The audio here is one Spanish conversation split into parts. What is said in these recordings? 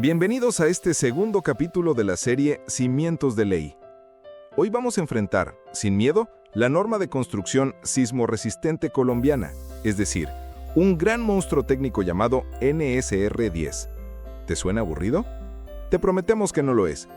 Bienvenidos a este segundo capítulo de la serie Cimientos de Ley. Hoy vamos a enfrentar, sin miedo, la norma de construcción sismorresistente colombiana, es decir, un gran monstruo técnico llamado NSR 10. ¿Te suena aburrido? Te prometemos que no lo es,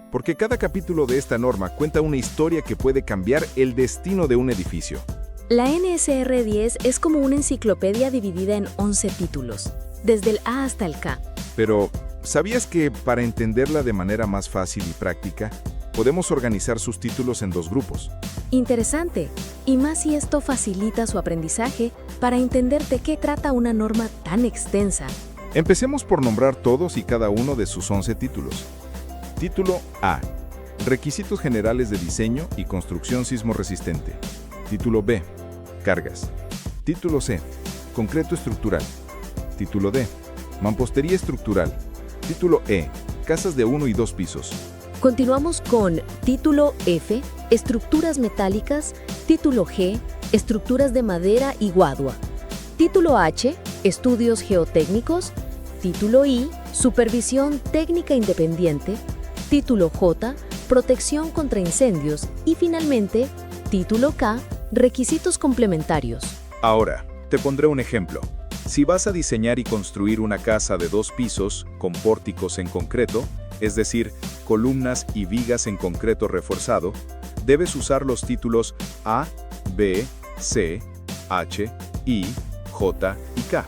porque cada capítulo de esta norma cuenta una historia que puede cambiar el destino de un edificio. La NSR 10 es como una enciclopedia dividida en 11 títulos, desde el A hasta el K. Pero, ¿sabías que para entenderla de manera más fácil y práctica, podemos organizar sus títulos en dos grupos? Interesante, y más si esto facilita su aprendizaje para entender de qué trata una norma tan extensa. Empecemos por nombrar todos y cada uno de sus 11 títulos. Título A. Requisitos generales de diseño y construcción sismorresistente. Título B. Cargas. Título C. Concreto estructural. Título D. Mampostería estructural. Título E. Casas de 1 y 2 pisos. Continuamos con Título F, Estructuras metálicas. Título G, Estructuras de madera y guadua. Título H, Estudios geotécnicos. Título I, Supervisión técnica independiente. Título J, Protección contra incendios. Y finalmente, Título K, Requisitos complementarios. Ahora, te pondré un ejemplo. Si vas a diseñar y construir una casa de 2 pisos con pórticos en concreto, es decir, columnas y vigas en concreto reforzado, debes usar los títulos A, B, C, H, I, J y K.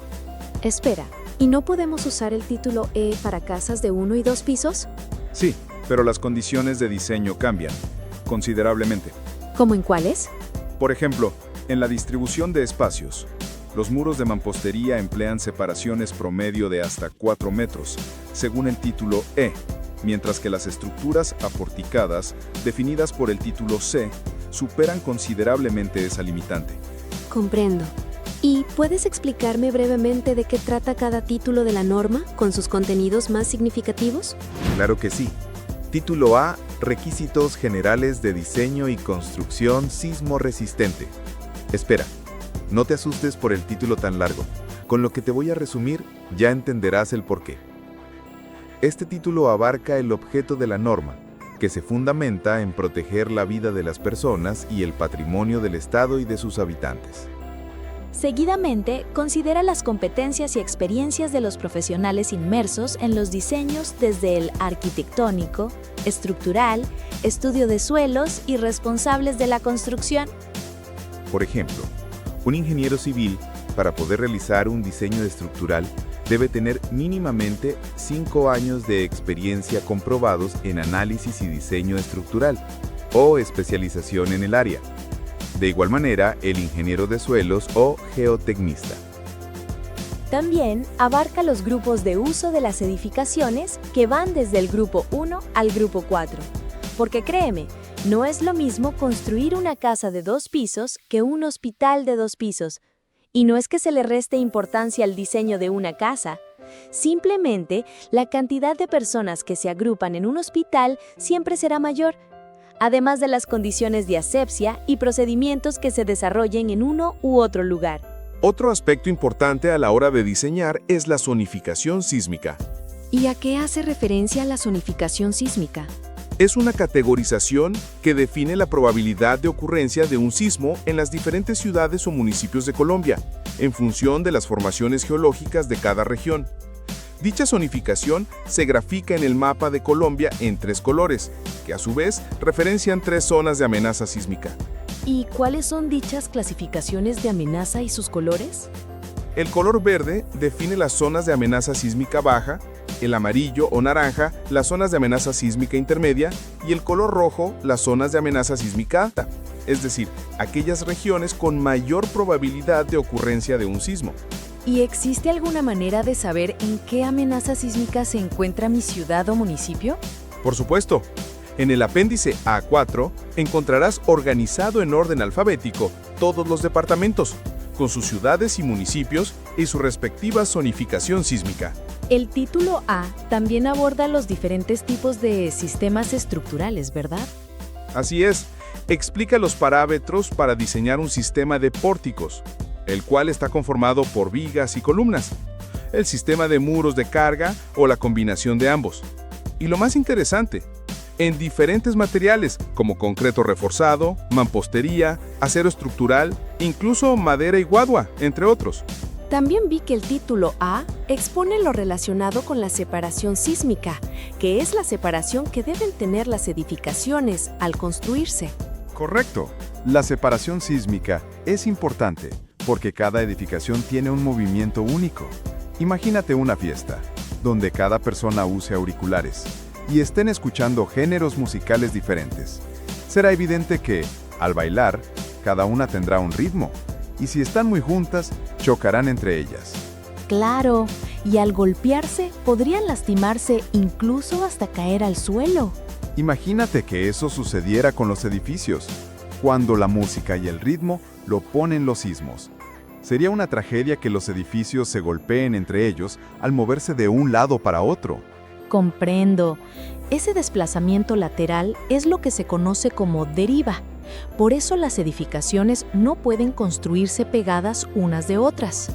Espera, ¿y no podemos usar el título E para casas de 1 y 2 pisos? Sí, pero las condiciones de diseño cambian considerablemente. ¿Cómo en cuáles? Por ejemplo, en la distribución de espacios. Los muros de mampostería emplean separaciones promedio de hasta 4 metros, según el título E, mientras que las estructuras aporticadas, definidas por el título C, superan considerablemente esa limitante. Comprendo. ¿Y puedes explicarme brevemente de qué trata cada título de la norma, con sus contenidos más significativos? Claro que sí. Título A, Requisitos generales de diseño y construcción sismorresistente. Espera, no te asustes por el título tan largo. Con lo que te voy a resumir, ya entenderás el porqué. Este título abarca el objeto de la norma, que se fundamenta en proteger la vida de las personas y el patrimonio del Estado y de sus habitantes. Seguidamente, considera las competencias y experiencias de los profesionales inmersos en los diseños desde el arquitectónico, estructural, estudio de suelos y responsables de la construcción. Por ejemplo, un ingeniero civil, para poder realizar un diseño estructural, debe tener mínimamente 5 años de experiencia comprobados en análisis y diseño estructural, o especialización en el área. De igual manera, el ingeniero de suelos o geotecnista. También abarca los grupos de uso de las edificaciones que van desde el grupo 1 al grupo 4. Porque créeme, no es lo mismo construir una casa de 2 pisos que un hospital de 2 pisos. Y no es que se le reste importancia al diseño de una casa. Simplemente, la cantidad de personas que se agrupan en un hospital siempre será mayor, además de las condiciones de asepsia y procedimientos que se desarrollen en uno u otro lugar. Otro aspecto importante a la hora de diseñar es la zonificación sísmica. ¿Y a qué hace referencia la zonificación sísmica? Es una categorización que define la probabilidad de ocurrencia de un sismo en las diferentes ciudades o municipios de Colombia, en función de las formaciones geológicas de cada región. Dicha zonificación se grafica en el mapa de Colombia en 3 colores, que a su vez referencian 3 zonas de amenaza sísmica. ¿Y cuáles son dichas clasificaciones de amenaza y sus colores? El color verde define las zonas de amenaza sísmica baja, el amarillo o naranja las zonas de amenaza sísmica intermedia y el color rojo las zonas de amenaza sísmica alta, es decir, aquellas regiones con mayor probabilidad de ocurrencia de un sismo. ¿Y existe alguna manera de saber en qué amenaza sísmica se encuentra mi ciudad o municipio? Por supuesto. En el apéndice A4 encontrarás organizado en orden alfabético todos los departamentos, con sus ciudades y municipios y su respectiva zonificación sísmica. El título A también aborda los diferentes tipos de sistemas estructurales, ¿verdad? Así es, explica los parámetros para diseñar un sistema de pórticos, el cual está conformado por vigas y columnas. el sistema de muros de carga o la combinación de ambos. Y lo más interesante, en diferentes materiales como concreto reforzado, mampostería, acero estructural, incluso madera y guadua, entre otros. También vi que el título A expone lo relacionado con la separación sísmica, que es la separación que deben tener las edificaciones al construirse. Correcto. La separación sísmica es importante porque cada edificación tiene un movimiento único. Imagínate una fiesta, donde cada persona use auriculares y estén escuchando géneros musicales diferentes. Será evidente que, al bailar, cada una tendrá un ritmo, y si están muy juntas, chocarán entre ellas. Claro, y al golpearse podrían lastimarse incluso hasta caer al suelo. Imagínate que eso sucediera con los edificios, cuando la música y el ritmo lo ponen los sismos. Sería una tragedia que los edificios se golpeen entre ellos al moverse de un lado para otro. Comprendo. Ese desplazamiento lateral es lo que se conoce como deriva. Por eso las edificaciones no pueden construirse pegadas unas de otras.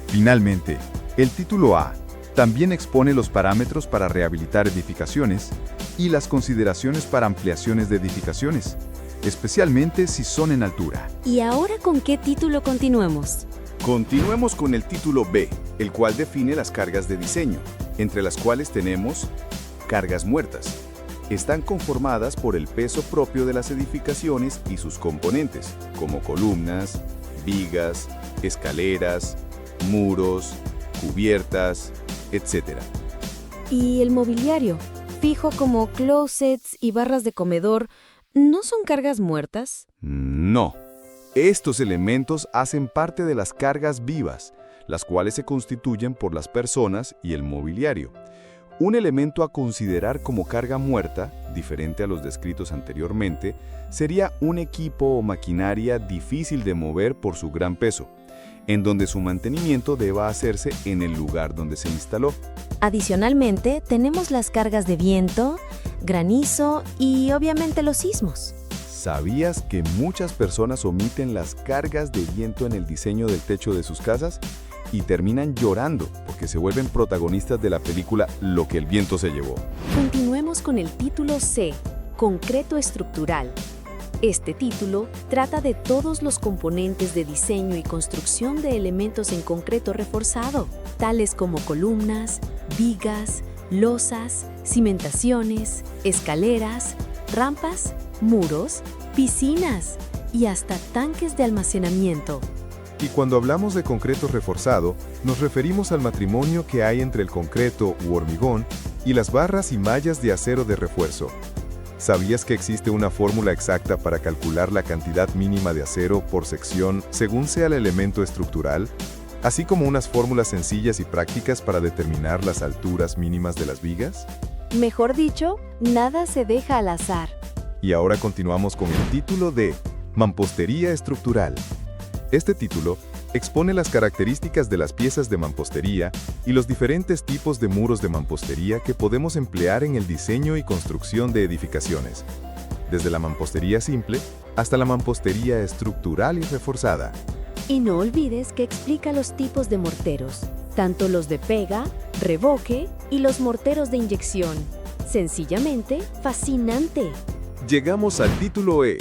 Finalmente, el título A también expone los parámetros para rehabilitar edificaciones y las consideraciones para ampliaciones de edificaciones, especialmente si son en altura. ¿Y ahora con qué título continuemos? Continuemos con el título B, el cual define las cargas de diseño, entre las cuales tenemos cargas muertas. Están conformadas por el peso propio de las edificaciones y sus componentes, como columnas, vigas, escaleras, muros, cubiertas, etc. ¿Y el mobiliario? Fijo como closets y barras de comedor, ¿no son cargas muertas? No. Estos elementos hacen parte de las cargas vivas, las cuales se constituyen por las personas y el mobiliario. Un elemento a considerar como carga muerta, diferente a los descritos anteriormente, sería un equipo o maquinaria difícil de mover por su gran peso, en donde su mantenimiento deba hacerse en el lugar donde se instaló. Adicionalmente, tenemos las cargas de viento, granizo y obviamente los sismos. ¿Sabías que muchas personas omiten las cargas de viento en el diseño del techo de sus casas y terminan llorando porque se vuelven protagonistas de la película Lo que el viento se llevó? Continuemos con el título C, concreto estructural. Este título trata de todos los componentes de diseño y construcción de elementos en concreto reforzado, tales como columnas, vigas, losas, cimentaciones, escaleras, rampas, muros, piscinas y hasta tanques de almacenamiento. Y cuando hablamos de concreto reforzado, nos referimos al matrimonio que hay entre el concreto u hormigón y las barras y mallas de acero de refuerzo. ¿Sabías que existe una fórmula exacta para calcular la cantidad mínima de acero por sección según sea el elemento estructural? Así como unas fórmulas sencillas y prácticas para determinar las alturas mínimas de las vigas. Mejor dicho, nada se deja al azar. Y ahora continuamos con el título de Mampostería estructural. Este título expone las características de las piezas de mampostería y los diferentes tipos de muros de mampostería que podemos emplear en el diseño y construcción de edificaciones, desde la mampostería simple hasta la mampostería estructural y reforzada. Y no olvides que explica los tipos de morteros, tanto los de pega, revoque y los morteros de inyección. Sencillamente fascinante. Llegamos al título E,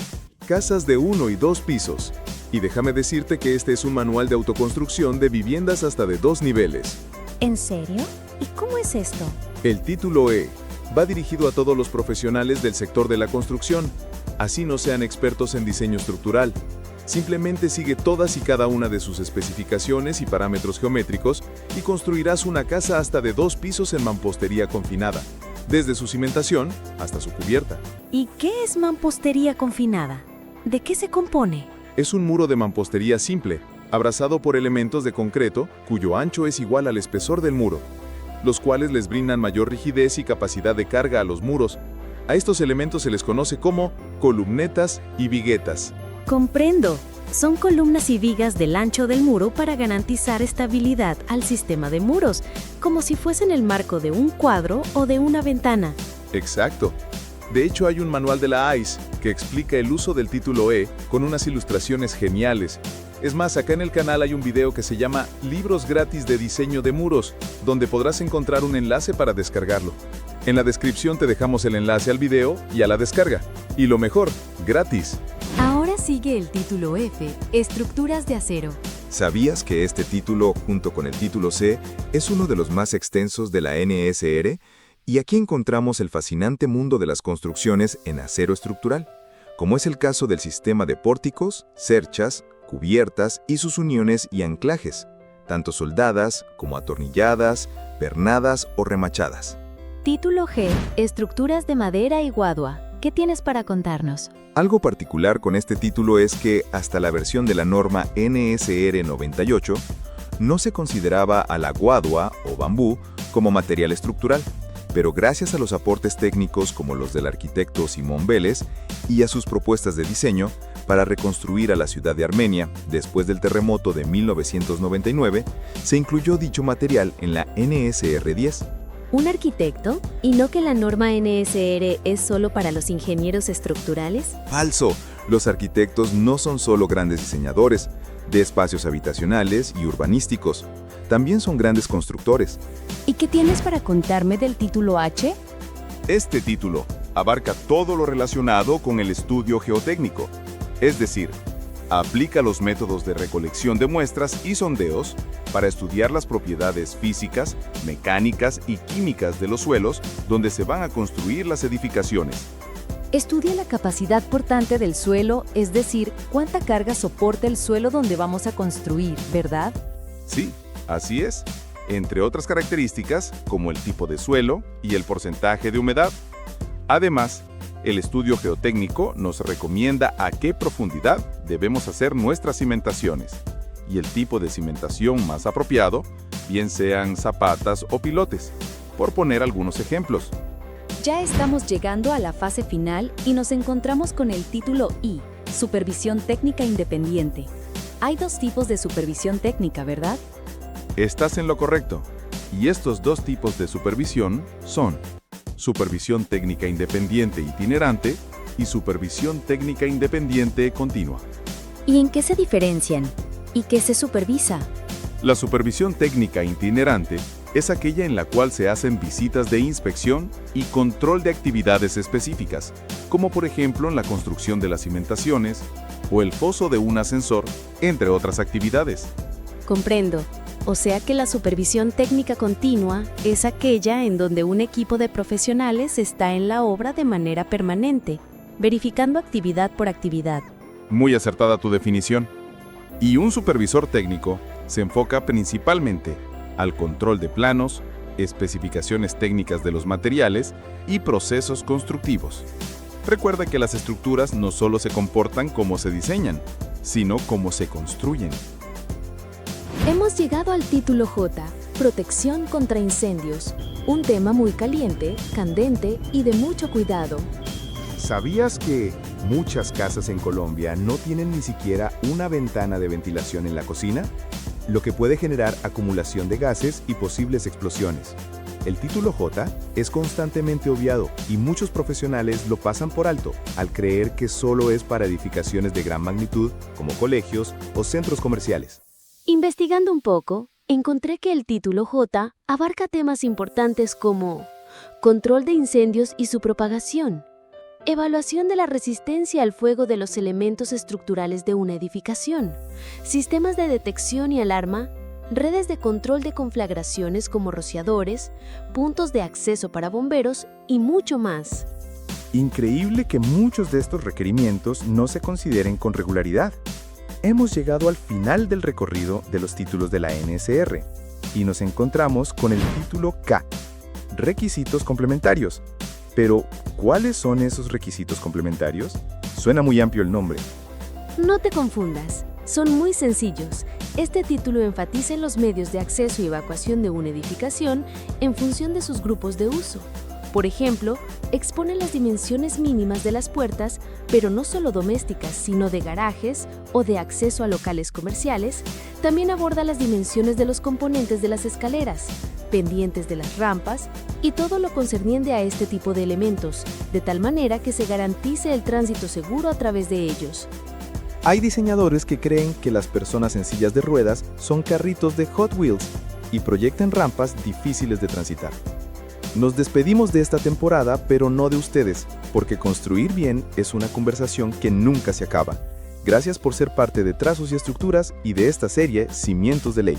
casas de 1 y 2 pisos. Y déjame decirte que este es un manual de autoconstrucción de viviendas hasta de 2 niveles. ¿En serio? ¿Y cómo es esto? El título E va dirigido a todos los profesionales del sector de la construcción, así no sean expertos en diseño estructural. Simplemente sigue todas y cada una de sus especificaciones y parámetros geométricos y construirás una casa hasta de 2 pisos en mampostería confinada, desde su cimentación hasta su cubierta. ¿Y qué es mampostería confinada? ¿De qué se compone? Es un muro de mampostería simple, abrazado por elementos de concreto cuyo ancho es igual al espesor del muro, los cuales les brindan mayor rigidez y capacidad de carga a los muros. A estos elementos se les conoce como columnetas y viguetas. Comprendo. Son columnas y vigas del ancho del muro para garantizar estabilidad al sistema de muros, como si fuesen el marco de un cuadro o de una ventana. Exacto. De hecho, hay un manual de la AIS que explica el uso del título E con unas ilustraciones geniales. Es más, acá en el canal hay un video que se llama Libros gratis de diseño de muros, donde podrás encontrar un enlace para descargarlo. En la descripción te dejamos el enlace al video y a la descarga. Y lo mejor, gratis. Ahora sigue el título F, Estructuras de acero. ¿Sabías que este título, junto con el título C, es uno de los más extensos de la NSR? Y aquí encontramos el fascinante mundo de las construcciones en acero estructural, como es el caso del sistema de pórticos, cerchas, cubiertas y sus uniones y anclajes, tanto soldadas como atornilladas, pernadas o remachadas. Título G, Estructuras de madera y guadua. ¿Qué tienes para contarnos? Algo particular con este título es que, hasta la versión de la norma NSR 98, no se consideraba a la guadua o bambú como material estructural, pero gracias a los aportes técnicos como los del arquitecto Simón Vélez y a sus propuestas de diseño para reconstruir a la ciudad de Armenia después del terremoto de 1999, se incluyó dicho material en la NSR 10. ¿Un arquitecto? ¿Y no que la norma NSR es solo para los ingenieros estructurales? ¡Falso! Los arquitectos no son solo grandes diseñadores de espacios habitacionales y urbanísticos, también son grandes constructores. ¿Y qué tienes para contarme del título H? Este título abarca todo lo relacionado con el estudio geotécnico, es decir, aplica los métodos de recolección de muestras y sondeos para estudiar las propiedades físicas, mecánicas y químicas de los suelos donde se van a construir las edificaciones. Estudia la capacidad portante del suelo, es decir, cuánta carga soporta el suelo donde vamos a construir, ¿verdad? Sí, así es, entre otras características como el tipo de suelo y el porcentaje de humedad. Además, el estudio geotécnico nos recomienda a qué profundidad debemos hacer nuestras cimentaciones y el tipo de cimentación más apropiado, bien sean zapatas o pilotes, por poner algunos ejemplos. Ya estamos llegando a la fase final y nos encontramos con el título I, Supervisión Técnica Independiente. Hay dos tipos de supervisión técnica, ¿verdad? Estás en lo correcto, y estos dos tipos de supervisión son supervisión técnica independiente itinerante y supervisión técnica independiente continua. ¿Y en qué se diferencian? ¿Y qué se supervisa? La supervisión técnica itinerante es aquella en la cual se hacen visitas de inspección y control de actividades específicas, como por ejemplo en la construcción de las cimentaciones o el foso de un ascensor, entre otras actividades. Comprendo. O sea que la supervisión técnica continua es aquella en donde un equipo de profesionales está en la obra de manera permanente, verificando actividad por actividad. Muy acertada tu definición. Y un supervisor técnico se enfoca principalmente al control de planos, especificaciones técnicas de los materiales y procesos constructivos. Recuerda que las estructuras no solo se comportan como se diseñan, sino como se construyen. Hemos llegado al título J, Protección contra incendios, un tema muy caliente, candente y de mucho cuidado. ¿Sabías que muchas casas en Colombia no tienen ni siquiera una ventana de ventilación en la cocina? Lo que puede generar acumulación de gases y posibles explosiones. El título J es constantemente obviado y muchos profesionales lo pasan por alto al creer que solo es para edificaciones de gran magnitud como colegios o centros comerciales. Investigando un poco, encontré que el título J abarca temas importantes como control de incendios y su propagación, evaluación de la resistencia al fuego de los elementos estructurales de una edificación, sistemas de detección y alarma, redes de control de conflagraciones como rociadores, puntos de acceso para bomberos y mucho más. Increíble que muchos de estos requerimientos no se consideren con regularidad. Hemos llegado al final del recorrido de los títulos de la NSR y nos encontramos con el título K, Requisitos complementarios. Pero, ¿cuáles son esos requisitos complementarios? Suena muy amplio el nombre. No te confundas, son muy sencillos. Este título enfatiza en los medios de acceso y evacuación de una edificación en función de sus grupos de uso. Por ejemplo, expone las dimensiones mínimas de las puertas, pero no solo domésticas, sino de garajes o de acceso a locales comerciales. También aborda las dimensiones de los componentes de las escaleras, pendientes de las rampas y todo lo concerniente a este tipo de elementos, de tal manera que se garantice el tránsito seguro a través de ellos. Hay diseñadores que creen que las personas en sillas de ruedas son carritos de Hot Wheels y proyectan rampas difíciles de transitar. Nos despedimos de esta temporada, pero no de ustedes, porque construir bien es una conversación que nunca se acaba. Gracias por ser parte de Trazos y Estructuras y de esta serie Cimientos de Ley.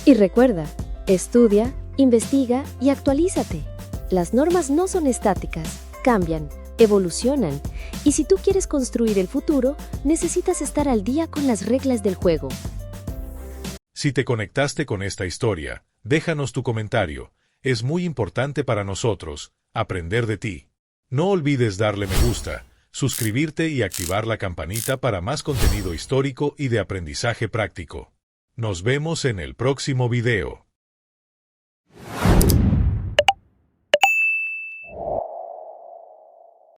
Y recuerda, estudia, investiga y actualízate. Las normas no son estáticas, cambian, evolucionan. Y si tú quieres construir el futuro, necesitas estar al día con las reglas del juego. Si te conectaste con esta historia, déjanos tu comentario. Es muy importante para nosotros aprender de ti. No olvides darle me gusta, suscribirte y activar la campanita para más contenido histórico y de aprendizaje práctico. Nos vemos en el próximo video.